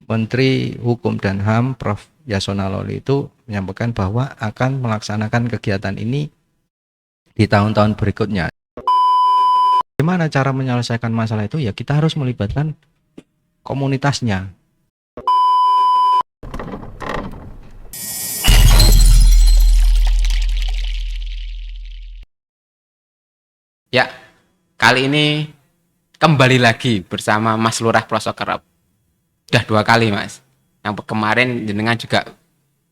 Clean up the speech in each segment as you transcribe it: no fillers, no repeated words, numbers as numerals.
Menteri Hukum dan HAM Prof. Yasona Lawli itu menyampaikan bahwa akan melaksanakan kegiatan ini di tahun-tahun berikutnya. Gimana cara menyelesaikan masalah itu? Ya kita harus melibatkan komunitasnya. Ya, kali ini kembali lagi bersama Mas Lurah Pelosok Kerep. Udah 2 kali, Mas. Yang kemarin jenengan juga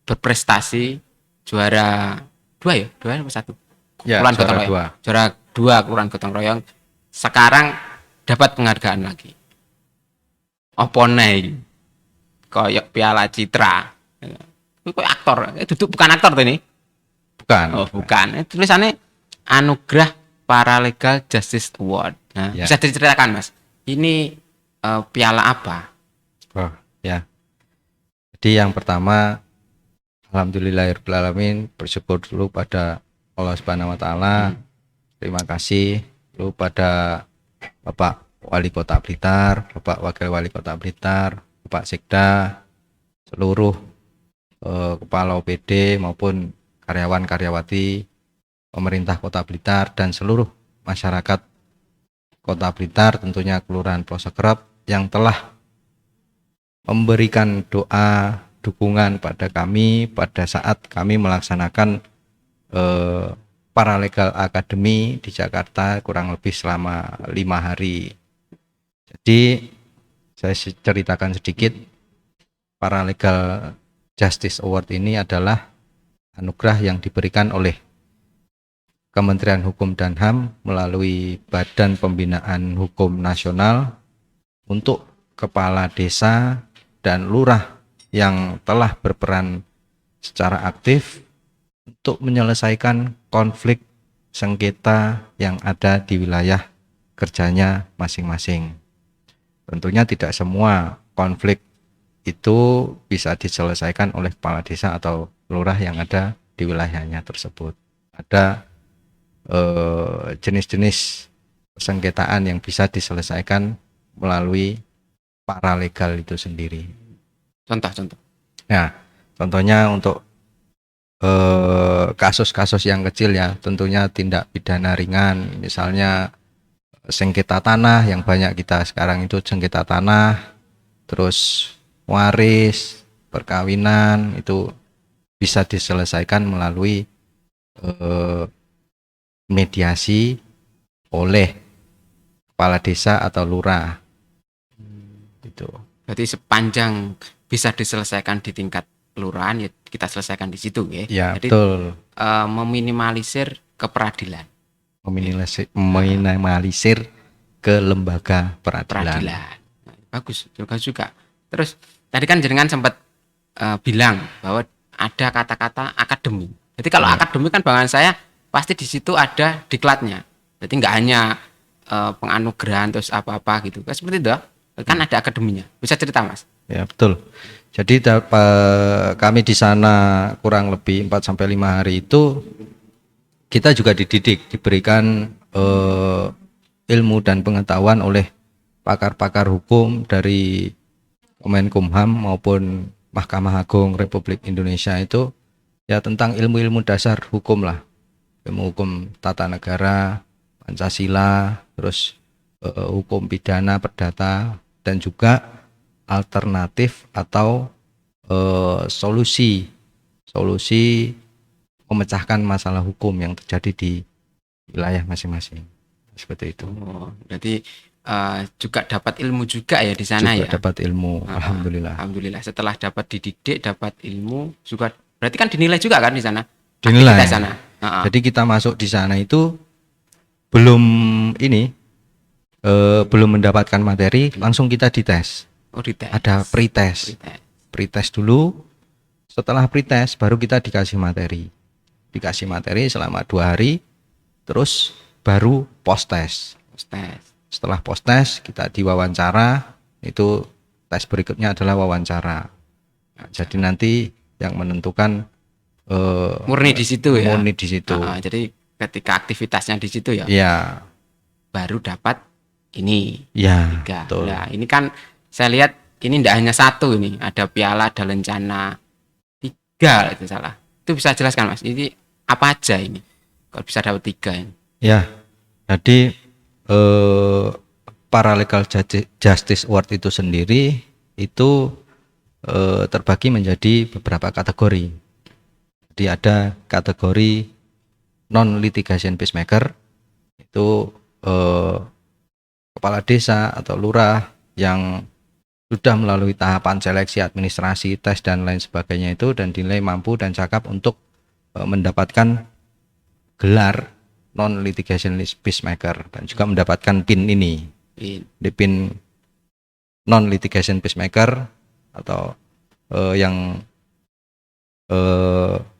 berprestasi juara 2 ya? 2 atau 1? Ya, Kelurahan Gotong juara Royong. 2. Juara 2 Kelurahan Gotong Royong. Sekarang dapat penghargaan lagi. Apa nih? Kayak Piala Citra. Itu kayak aktor. Duduk bukan aktor tuh ini. Bukan. Oh, bukan. Tulisannya Anugerah Paralegal Justice Award. Nah, Ya. bisa diceritakan, Mas. Ini piala apa? Oh, ya. Jadi yang pertama, alhamdulillahirrahmanirrahim, bersyukur dulu pada Allah Subhanahu wa taala. Terima kasih dulu pada Bapak Wali Kota Blitar, Bapak Wakil Wali Kota Blitar, Bapak Sekda, seluruh kepala OPD maupun karyawan-karyawati pemerintah Kota Blitar dan seluruh masyarakat Kota Blitar, tentunya Kelurahan Pelosok Kerep yang telah memberikan doa dukungan pada kami pada saat kami melaksanakan Paralegal Academy di Jakarta kurang lebih selama 5 hari. Jadi saya ceritakan sedikit, Paralegal Justice Award ini adalah anugerah yang diberikan oleh Kementerian Hukum dan HAM melalui Badan Pembinaan Hukum Nasional untuk kepala desa dan lurah yang telah berperan secara aktif untuk menyelesaikan konflik sengketa yang ada di wilayah kerjanya masing-masing. Tentunya tidak semua konflik itu bisa diselesaikan oleh kepala desa atau lurah yang ada di wilayahnya tersebut. Ada jenis-jenis sengketaan yang bisa diselesaikan melalui paralegal itu sendiri. Contoh-contoh. Nah, contohnya untuk kasus-kasus yang kecil ya, tentunya tindak pidana ringan, misalnya sengketa tanah yang banyak kita sekarang itu sengketa tanah, terus waris, perkawinan itu bisa diselesaikan melalui mediasi oleh kepala desa atau lurah. Gitu. Berarti sepanjang bisa diselesaikan di tingkat kelurahan ya kita selesaikan di situ ya. Ya, Jadi betul. meminimalisir keperadilan. Meminimalisir ke lembaga peradilan. Nah, bagus juga. Terus tadi kan jenengan sempat bilang bahwa ada kata-kata akademi. Jadi kalau akademi kan bayangan saya pasti di situ ada diklatnya. Jadi nggak hanya penganugerahan terus apa-apa gitu. Seperti itu kan ada akademinya. Bisa cerita, Mas? Ya, betul. Jadi kami di sana kurang lebih 4-5 hari itu kita juga dididik, diberikan ilmu dan pengetahuan oleh pakar-pakar hukum dari Kemenkumham maupun Mahkamah Agung Republik Indonesia itu ya tentang ilmu-ilmu dasar hukum lah. Ilmu hukum tata negara, Pancasila, terus hukum pidana perdata dan juga alternatif atau solusi memecahkan masalah hukum yang terjadi di wilayah masing-masing. Seperti itu. Oh, berarti juga dapat ilmu juga ya di sana juga ya. Dapat ilmu, alhamdulillah. Alhamdulillah. Setelah dapat dididik, dapat ilmu juga. Berarti kan dinilai juga kan di sana. Dinilai. Aktivitas sana. Jadi kita masuk di sana itu belum mendapatkan materi, langsung kita dites. Oh, dites. Ada pretest. Pretest dulu. Setelah pretest baru kita dikasih materi. Dikasih materi selama 2 hari. Terus baru post-test. Setelah post-test kita diwawancara. Itu tes berikutnya adalah wawancara. Nah, jadi nanti yang menentukan murni di situ ya. Murni di situ. Jadi ketika aktivitasnya di situ ya. Ya. Baru dapat ini. Ya. Betul. Nah, ini kan saya lihat ini tidak hanya satu, ini ada piala, ada lencana, 3 itu salah. Itu bisa jelaskan Mas, ini apa aja ini kalau bisa dapat 3 ini? Ya, jadi Paralegal Justice Award itu sendiri itu terbagi menjadi beberapa kategori. Jadi ada kategori non litigation peacemaker, itu kepala desa atau lurah yang sudah melalui tahapan seleksi administrasi, tes dan lain sebagainya itu dan dinilai mampu dan cakap untuk mendapatkan gelar non litigation peacemaker dan juga mendapatkan PIN ini. Di PIN non litigation peacemaker atau yang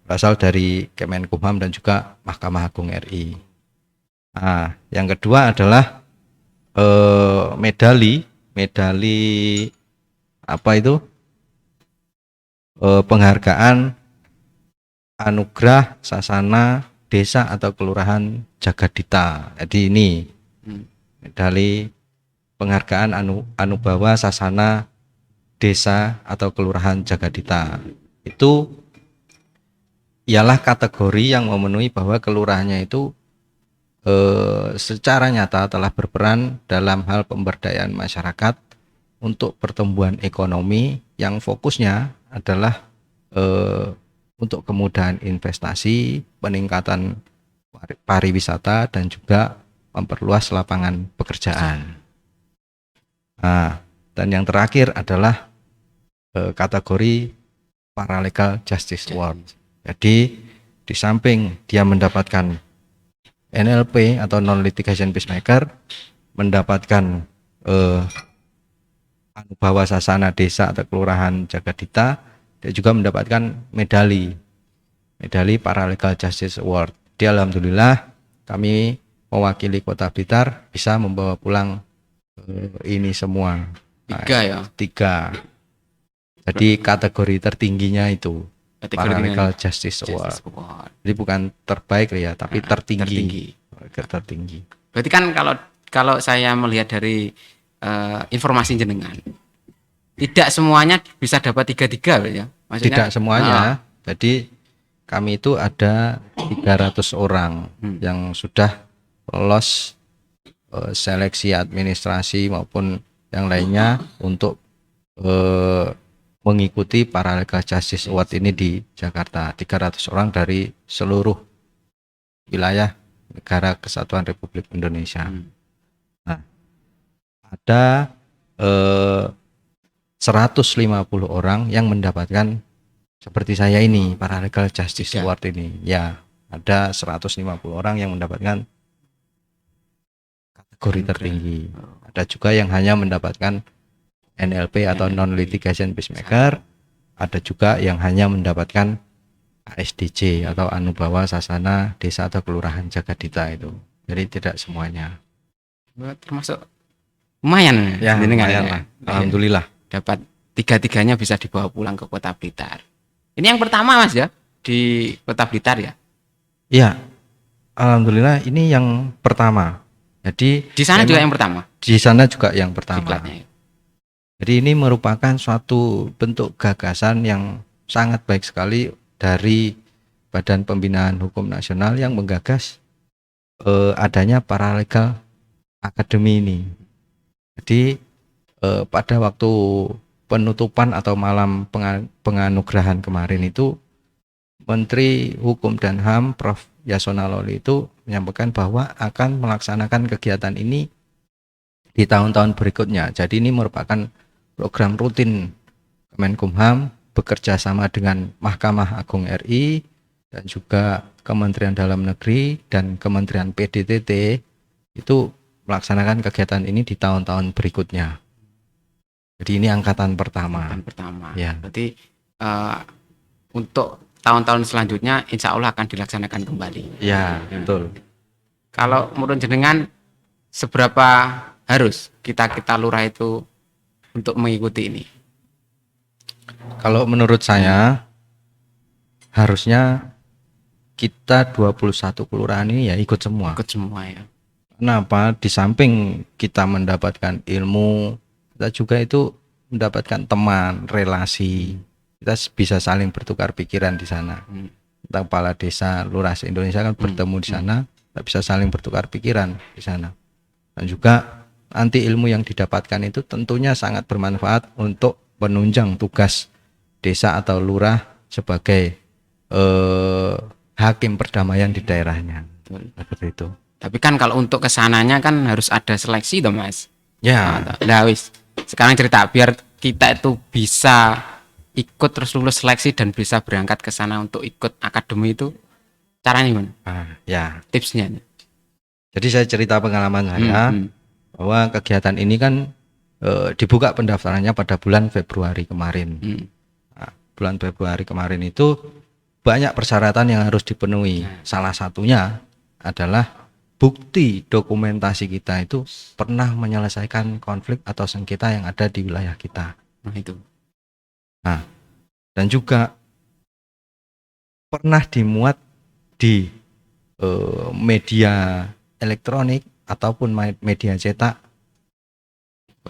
berasal dari Kemenkumham dan juga Mahkamah Agung RI. Nah, yang kedua adalah medali apa itu? Penghargaan Anugerah Sasana Desa atau Kelurahan Jagadita. Jadi ini medali penghargaan Anubawa Sasana Desa atau Kelurahan Jagadita. Itu ialah kategori yang memenuhi bahwa kelurahannya itu secara nyata telah berperan dalam hal pemberdayaan masyarakat untuk pertumbuhan ekonomi yang fokusnya adalah untuk kemudahan investasi, peningkatan pariwisata dan juga memperluas lapangan pekerjaan. Nah, dan yang terakhir adalah kategori Paralegal Justice Award. Jadi di samping dia mendapatkan NLP atau non litigation peacemaker, mendapatkan Anubawa Sasana Desa atau Kelurahan Jagadita, dia juga mendapatkan medali Paralegal Justice Award. Jadi alhamdulillah kami mewakili Kota Blitar bisa membawa pulang ini semua. 3 ya. 3. Jadi kategori tertingginya itu Paralegal Justice Award. Jadi bukan terbaik ya, tapi tertinggi. Berarti kan kalau saya melihat dari informasi jenengan, tidak semuanya bisa dapat 3 ya. Maksudnya, tidak semuanya. Jadi kami itu ada 300 orang yang sudah lolos seleksi administrasi maupun yang lainnya untuk mengikuti Paralegal Justice Award ini di Jakarta. 300 orang dari seluruh wilayah negara Kesatuan Republik Indonesia. Nah, ada 150 orang yang mendapatkan seperti saya ini Paralegal Justice Award ini. Ya, ada 150 orang yang mendapatkan kategori tertinggi. Ada juga yang hanya mendapatkan NLP atau non litigation peacemaker. Ada juga yang hanya mendapatkan ASDJ atau Anubawa Sasana Desa atau Kelurahan Jagadita itu. Jadi tidak semuanya. Termasuk lumayan ya, lumayan lah. Alhamdulillah. Dapat 3-3-nya bisa dibawa pulang ke Kota Blitar. Ini yang pertama Mas ya di Kota Blitar ya? Iya. Alhamdulillah ini yang pertama. Jadi di sana juga yang pertama. Di sana juga yang pertama. Diklatnya. Jadi ini merupakan suatu bentuk gagasan yang sangat baik sekali dari Badan Pembinaan Hukum Nasional yang menggagas adanya Paralegal Academy ini. Jadi pada waktu penutupan atau malam penganugerahan kemarin itu Menteri Hukum dan HAM Prof. Yasona Lawli itu menyampaikan bahwa akan melaksanakan kegiatan ini di tahun-tahun berikutnya. Jadi ini merupakan program rutin Kemenkumham bekerja sama dengan Mahkamah Agung RI dan juga Kementerian Dalam Negeri dan Kementerian PDTT itu melaksanakan kegiatan ini di tahun-tahun berikutnya. Jadi ini angkatan pertama. Ya. Berarti untuk tahun-tahun selanjutnya insya Allah akan dilaksanakan kembali. Ya, betul. Kalau menurut jenengan seberapa harus kita lurah itu untuk mengikuti ini? Kalau menurut saya harusnya kita 21 kelurahan ini ya ikut semua. Ikut semua ya. Kenapa? Di samping kita mendapatkan ilmu, kita juga itu mendapatkan teman, relasi. Kita bisa saling bertukar pikiran di sana. Tentang kepala desa, lurah se-Indonesia kan bertemu di sana, kita bisa saling bertukar pikiran di sana. Dan juga nanti ilmu yang didapatkan itu tentunya sangat bermanfaat untuk menunjang tugas desa atau lurah sebagai hakim perdamaian di daerahnya. Seperti itu. Tapi kan kalau untuk kesananya kan harus ada seleksi toh Mas. Ya, Nah, wis. Sekarang cerita biar kita itu bisa ikut terus lulus seleksi dan bisa berangkat ke sana untuk ikut akademi itu caranya gimana? ya. Tipsnya. Jadi saya cerita pengalaman saya bahwa kegiatan ini kan dibuka pendaftarannya pada bulan Februari kemarin. Nah, bulan Februari kemarin itu banyak persyaratan yang harus dipenuhi. Salah satunya adalah bukti dokumentasi kita itu pernah menyelesaikan konflik atau sengketa yang ada di wilayah kita. Nah, itu. Nah, dan juga pernah dimuat di media elektronik ataupun media cetak.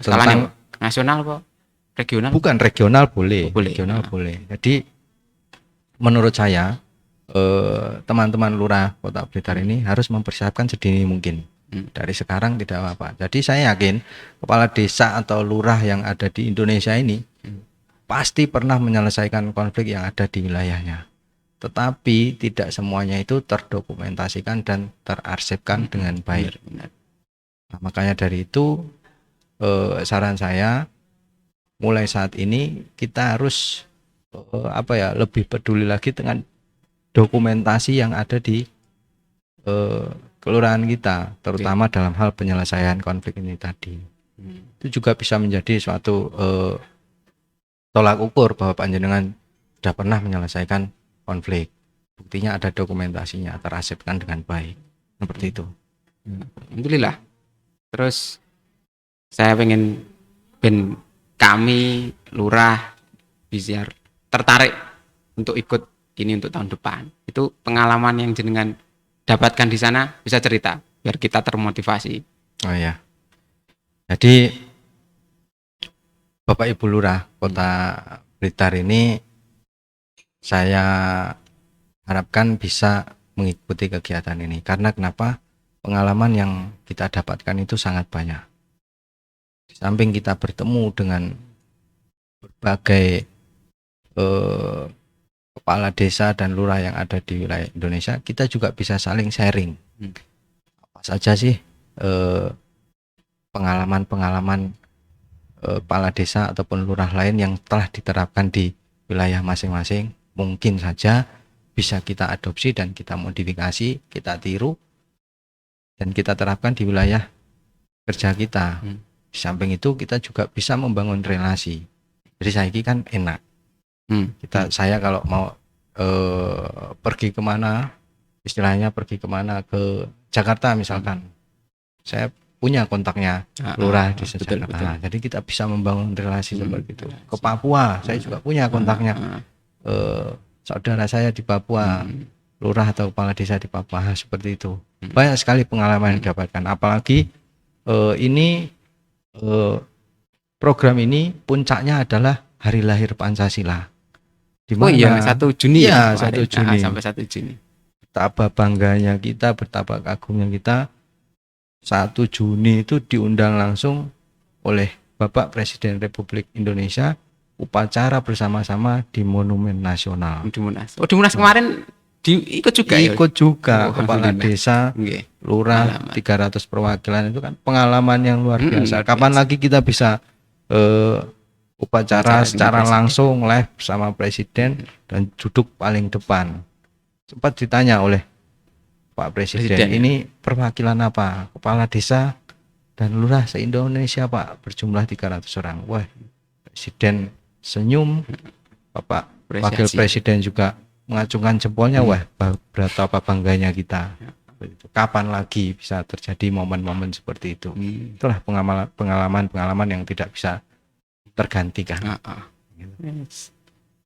Skalanya nasional kok, regional? Bukan, regional boleh. Boleh. Regional boleh. Jadi menurut saya teman-teman lurah Kota Blitar ini harus mempersiapkan sedini mungkin. Dari sekarang tidak apa-apa. Jadi saya yakin kepala desa atau lurah yang ada di Indonesia ini pasti pernah menyelesaikan konflik yang ada di wilayahnya. Tetapi tidak semuanya itu terdokumentasikan dan terarsipkan dengan baik. Benar. Nah, makanya dari itu saran saya mulai saat ini kita harus lebih peduli lagi dengan dokumentasi yang ada di kelurahan kita, terutama dalam hal penyelesaian konflik ini tadi. Itu juga bisa menjadi suatu tolak ukur bahwa panjenengan sudah pernah menyelesaikan konflik. Buktinya ada dokumentasinya, terarsipkan dengan baik. Seperti itu. Alhamdulillah. Terus saya pengen kami lurah bisa tertarik untuk ikut ini untuk tahun depan. Itu pengalaman yang jenengan dapatkan di sana, bisa cerita biar kita termotivasi. Oh ya. Jadi Bapak Ibu Lurah Kota Blitar ini saya harapkan bisa mengikuti kegiatan ini. Karena kenapa? Pengalaman yang kita dapatkan itu sangat banyak. Di samping kita bertemu dengan berbagai kepala desa dan lurah yang ada di wilayah Indonesia, kita juga bisa saling sharing. Apa saja sih pengalaman-pengalaman kepala desa ataupun lurah lain yang telah diterapkan di wilayah masing-masing. Mungkin saja bisa kita adopsi dan kita modifikasi, kita tiru dan kita terapkan di wilayah kerja kita. Di samping itu kita juga bisa membangun relasi. Jadi saya ini kan enak. Saya kalau mau pergi kemana, istilahnya pergi kemana, ke Jakarta misalkan, saya punya kontaknya lurah di Jakarta. Betul. Jadi kita bisa membangun relasi seperti itu. Ke Papua, saya juga punya kontaknya. Saudara saya di Papua, lurah atau kepala desa di Papua, seperti itu. Banyak sekali pengalaman yang didapatkan. Apalagi ini program ini puncaknya adalah hari lahir Pancasila. Oh iya, 1 Juni ya? 1 Juni. Sampai 1 Juni. Betapa bangganya kita, betapa kagumnya kita. 1 Juni itu diundang langsung oleh Bapak Presiden Republik Indonesia upacara bersama-sama di Monumen Nasional. Di Monas. Oh, di Monas kemarin ikut juga ya? Ikut juga, kepala desa, lurah, 300 perwakilan, itu kan pengalaman yang luar biasa. Kapan lagi kita bisa upacara secara langsung live sama presiden dan duduk paling depan. Sempat ditanya oleh Pak Presiden, ini perwakilan apa? Kepala desa dan lurah se-Indonesia Pak, berjumlah 300 orang. Wah, Presiden senyum, Bapak Wakil Presiden juga mengacungkan jempolnya. Wah, betapa bangganya kita. Kapan lagi bisa terjadi momen-momen seperti itu? Itulah pengalaman yang tidak bisa tergantikan.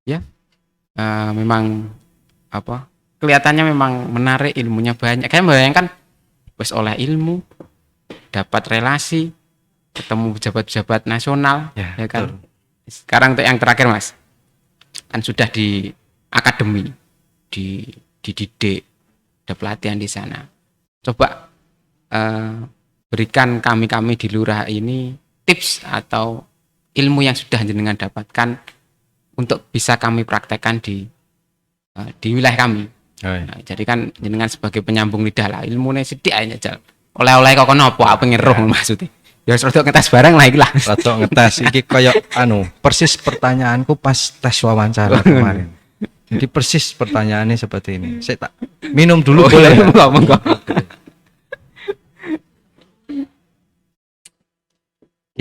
Ya, memang kelihatannya memang menarik, ilmunya banyak. Kayak membayangkan wes oleh ilmu, dapat relasi, ketemu pejabat-pejabat nasional, ya kan? Sekarang untuk yang terakhir Mas, kan sudah di akademi, dididik, ada pelatihan di sana. Coba berikan kami di lurah ini tips atau ilmu yang sudah jenengan dapatkan untuk bisa kami praktekkan di wilayah kami. Nah, jadi kan jenengan sebagai penyambung lidah lah, ilmunya sedikit aja jal. Oleh-oleh kok apa pengen roh maksudnya. Ya rodok ngetes barang lah iki lah. Rodok ngetes iki koyo persis pertanyaanku pas tes wawancara kemarin. Jadi persis pertanyaannya seperti ini. Saya tak minum dulu boleh. Monggo.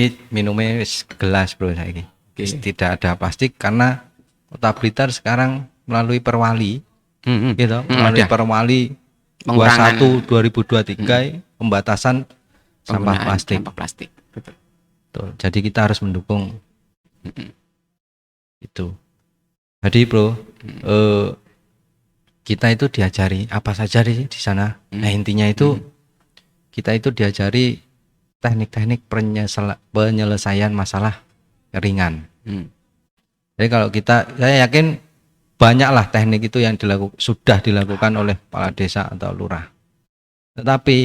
Ini minumnya gelas bro saiki. Tidak ada plastik karena Kota Blitar sekarang melalui Perwali gitu, melalui Perwali 21 2023 pembatasan sampah plastik. Betul. Jadi kita harus mendukung itu. Jadi bro, kita itu diajari apa saja di sana. Nah intinya itu kita itu diajari teknik-teknik penyelesaian masalah ringan. Jadi kalau saya yakin banyaklah teknik itu yang sudah dilakukan oleh kepala desa atau lurah. Tetapi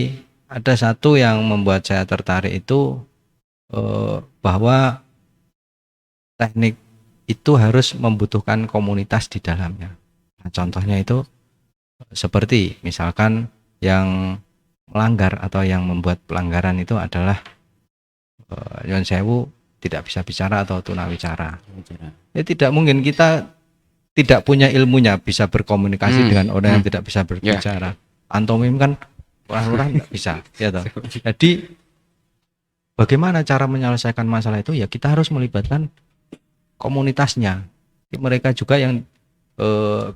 ada satu yang membuat saya tertarik itu bahwa teknik itu harus membutuhkan komunitas di dalamnya. Nah, contohnya itu seperti misalkan yang melanggar atau yang membuat pelanggaran itu adalah Nyuwun sewu tidak bisa bicara atau tunawicara. Ya tidak mungkin kita tidak punya ilmunya bisa berkomunikasi dengan orang yang tidak bisa berbicara. Antomim kan orang-orang tidak bisa, ya toh. Jadi bagaimana cara menyelesaikan masalah itu? Ya kita harus melibatkan komunitasnya. Mereka juga yang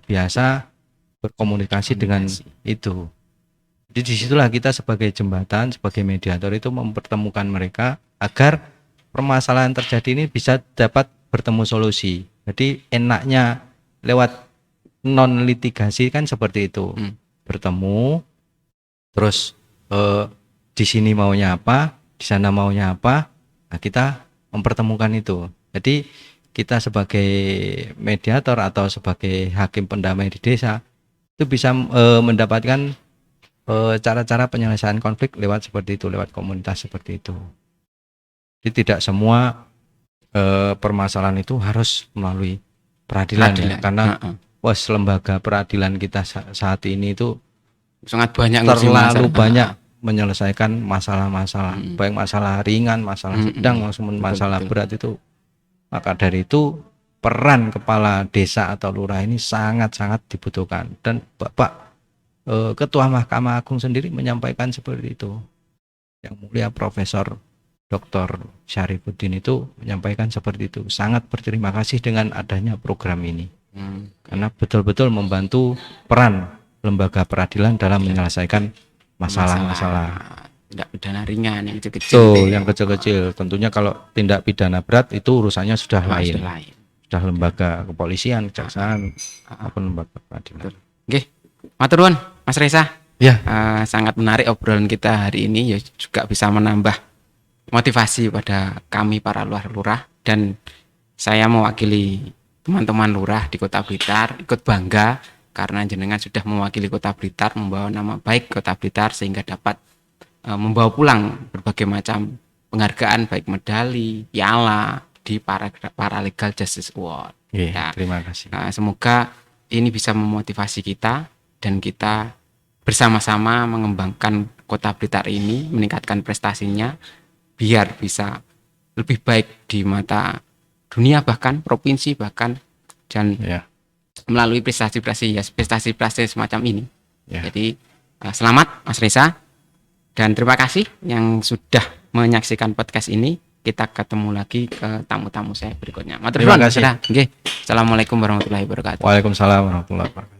biasa berkomunikasi dengan itu. Jadi disitulah kita sebagai jembatan, sebagai mediator itu mempertemukan mereka agar permasalahan terjadi ini bisa dapat bertemu solusi. Jadi enaknya lewat non litigasi kan seperti itu, bertemu, terus di sini maunya apa, di sana maunya apa, nah kita mempertemukan itu. Jadi kita sebagai mediator atau sebagai hakim pendamai di desa itu bisa mendapatkan cara-cara penyelesaian konflik lewat seperti itu, lewat komunitas seperti itu. Jadi tidak semua permasalahan itu harus melalui peradilan. Ya, karena lembaga peradilan kita saat ini itu sangat banyak terlalu banyak menyelesaikan masalah-masalah, baik masalah ringan, masalah sedang, maupun masalah berat itu. Maka dari itu peran kepala desa atau lurah ini sangat-sangat dibutuhkan. Dan Bapak Ketua Mahkamah Agung sendiri menyampaikan seperti itu. Yang mulia Profesor Dr. Syarifuddin itu menyampaikan seperti itu. Sangat berterima kasih dengan adanya program ini. Karena betul-betul membantu peran lembaga peradilan dalam menyelesaikan masalah-masalah tindak pidana ringan yang kecil-kecil. Tuh, yang kecil-kecil. Tentunya kalau tindak pidana berat itu urusannya sudah lain. Sudah lembaga kepolisian, kejaksaan, maupun lembaga peradilan. Oke, matur nuwun Mas Reza. Ya. Sangat menarik obrolan kita hari ini, ya juga bisa menambah motivasi pada kami para lurah dan saya mewakili teman-teman lurah di Kota Blitar ikut bangga karena jenengan sudah mewakili Kota Blitar, membawa nama baik Kota Blitar sehingga dapat membawa pulang berbagai macam penghargaan baik medali, piala di Paralegal Justice Award. Ya, terima kasih. Semoga ini bisa memotivasi kita dan kita bersama-sama mengembangkan Kota Blitar ini, meningkatkan prestasinya biar bisa lebih baik di mata dunia bahkan provinsi bahkan dan melalui prestasi-prestasi semacam ini. Jadi selamat Mas Reza dan terima kasih yang sudah menyaksikan podcast ini. Kita ketemu lagi ke tamu-tamu saya berikutnya. Terima kasih. Assalamualaikum warahmatullahi wabarakatuh. Waalaikumsalam warahmatullahi wabarakatuh.